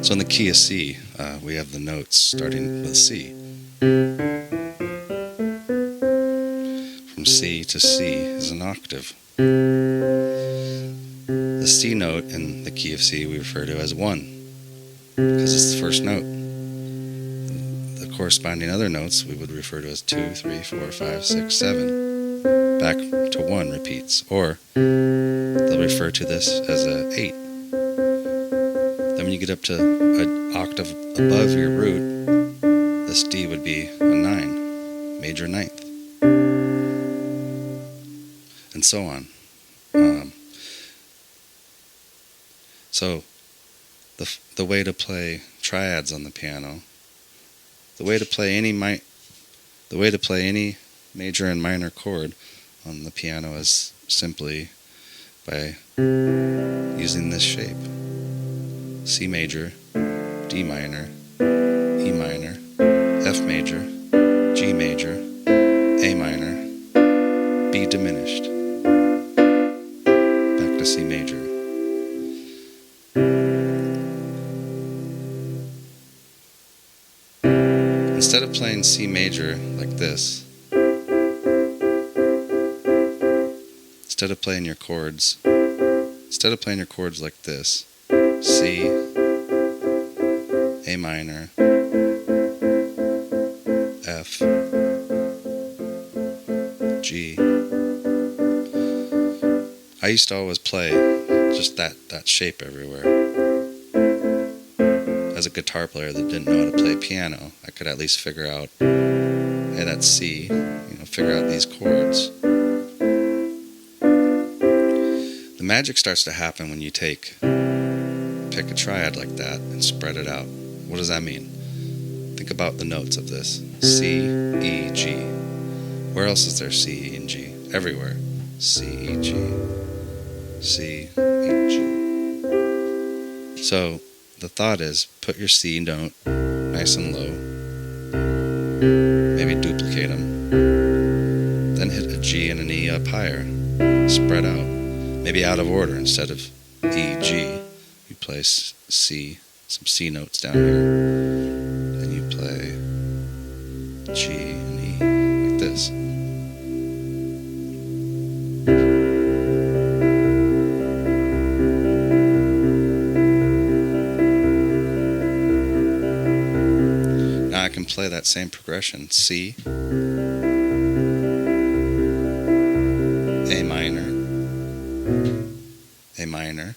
So in the key of C, we have the notes starting with C. From C to C is an octave. The C note in the key of C we refer to as 1, because it's the first note. The corresponding other notes we would refer to as 2, 3, 4, 5, 6, 7. Back to 1 repeats. Or they'll refer to this as a 8. Then when you get up to an octave above your root, this D would be a 9, major ninth, and so on. So the way to play triads on the piano, the way to play any major and minor chord on the piano is simply by using this shape: C major, D minor, E minor, F major, G major, A minor, B diminished, back to C major. Instead of playing C major like this, instead of playing your chords like this, C, A minor, F, G. I used to always play just that shape everywhere. As a guitar player that didn't know how to play piano, I could at least figure out, hey, that's C, figure out these chords. The magic starts to happen when you pick a triad like that and spread it out. What does that mean? Think about the notes of this. C, E, G. Where else is there C, E, and G? Everywhere. C, E, G. C, E, G. So the thought is, put your C note nice and low, maybe duplicate them, then hit a G and an E up higher, spread out, maybe out of order. Instead of E, G, you play C, some C notes down here, then you play G and E like this. I can play that same progression: C, A minor, A minor,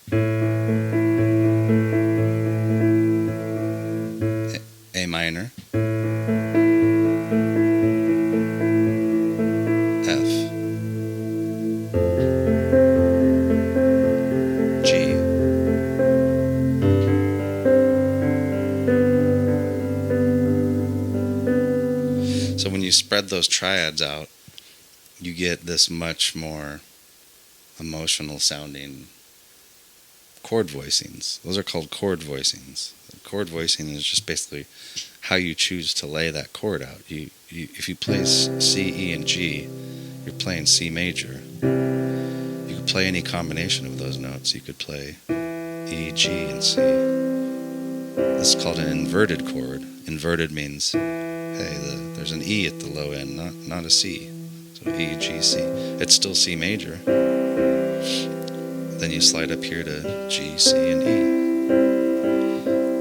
A minor, F, G, so when you spread those triads out, you get this much more emotional sounding chord voicings. Those are called chord voicings. Chord voicing is just basically how you choose to lay that chord out. If you play C, E, and G, you're playing C major. You could play any combination of those notes. You could play E, G, and C. This is called an inverted chord. Inverted means, hey, there's an E at the low end, not a C. So E, G, C. It's still C major. Then you slide up here to G, C, and E.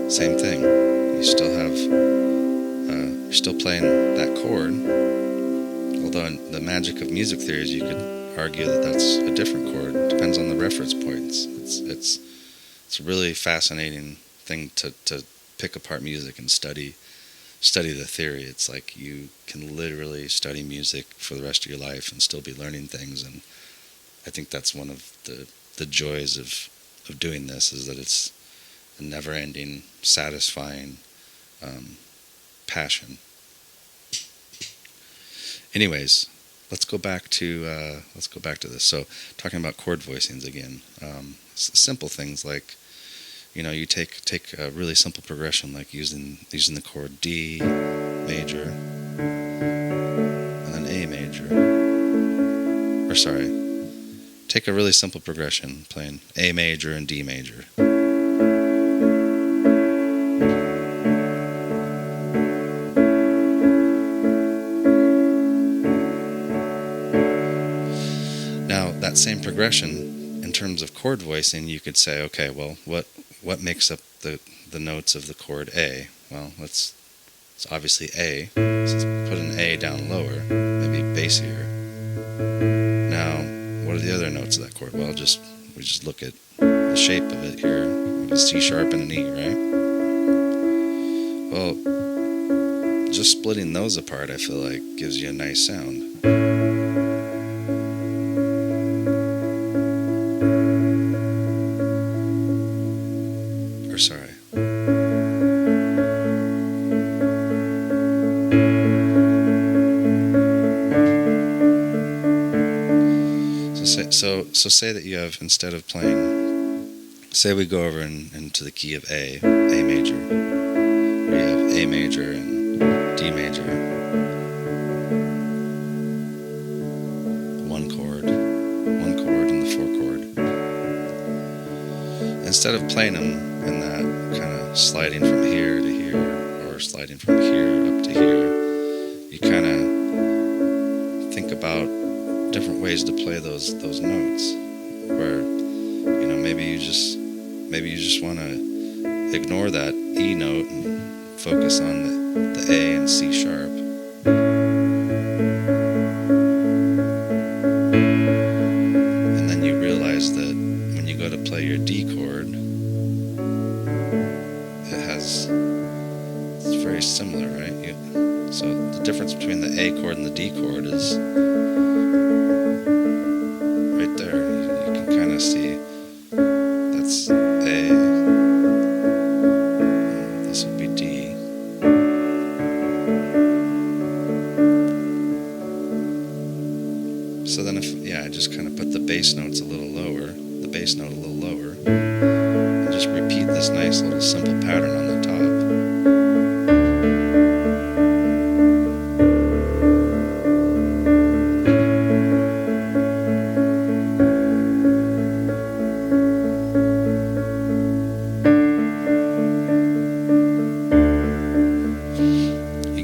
Same thing. You still have, you're still playing that chord. Although in the magic of music theory is you could argue that that's a different chord. It depends on the reference points. It's a really fascinating thing to pick apart music and study the theory. It's like you can literally study music for the rest of your life and still be learning things. And I think that's one of the joys of doing this, is that it's a never-ending, satisfying passion. Anyways, let's go back to this. So, talking about chord voicings again, simple things like, you take a really simple progression like using the chord D major and then A major. Or sorry, take a really simple progression playing A major and D major. same progression in terms of chord voicing, you could say, okay, well, what makes up the notes of the chord A? Well, it's obviously A. So let's put an A down lower, maybe bassier. Now, what are the other notes of that chord? Well, we just look at the shape of it here. We have a C sharp and an E, right? Well, just splitting those apart, I feel like, gives you a nice sound. Or sorry. So say that you have, instead of playing, say we go over into the key of A major. We have A major and D major. One chord and the 4 chord. Instead of playing them in that kind of sliding from here to here, or sliding from here up to here, you kind of think about different ways to play those notes, where maybe you just want to ignore that E note and focus on the A and C sharp. And then you realize that when you go to play your D chord, it's very similar, right? So the difference between the A chord and the D chord is right there. You can kind of see that's A, this would be D. So then I just kind of put the bass notes a little lower, and just repeat this nice little simple pattern on the top.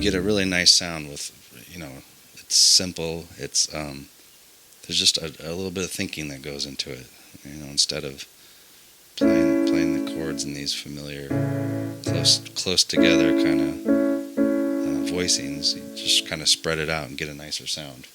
Get a really nice sound with, it's simple. It's there's just a little bit of thinking that goes into it. Instead of playing the chords in these familiar, close together kind of voicings, you just kind of spread it out and get a nicer sound.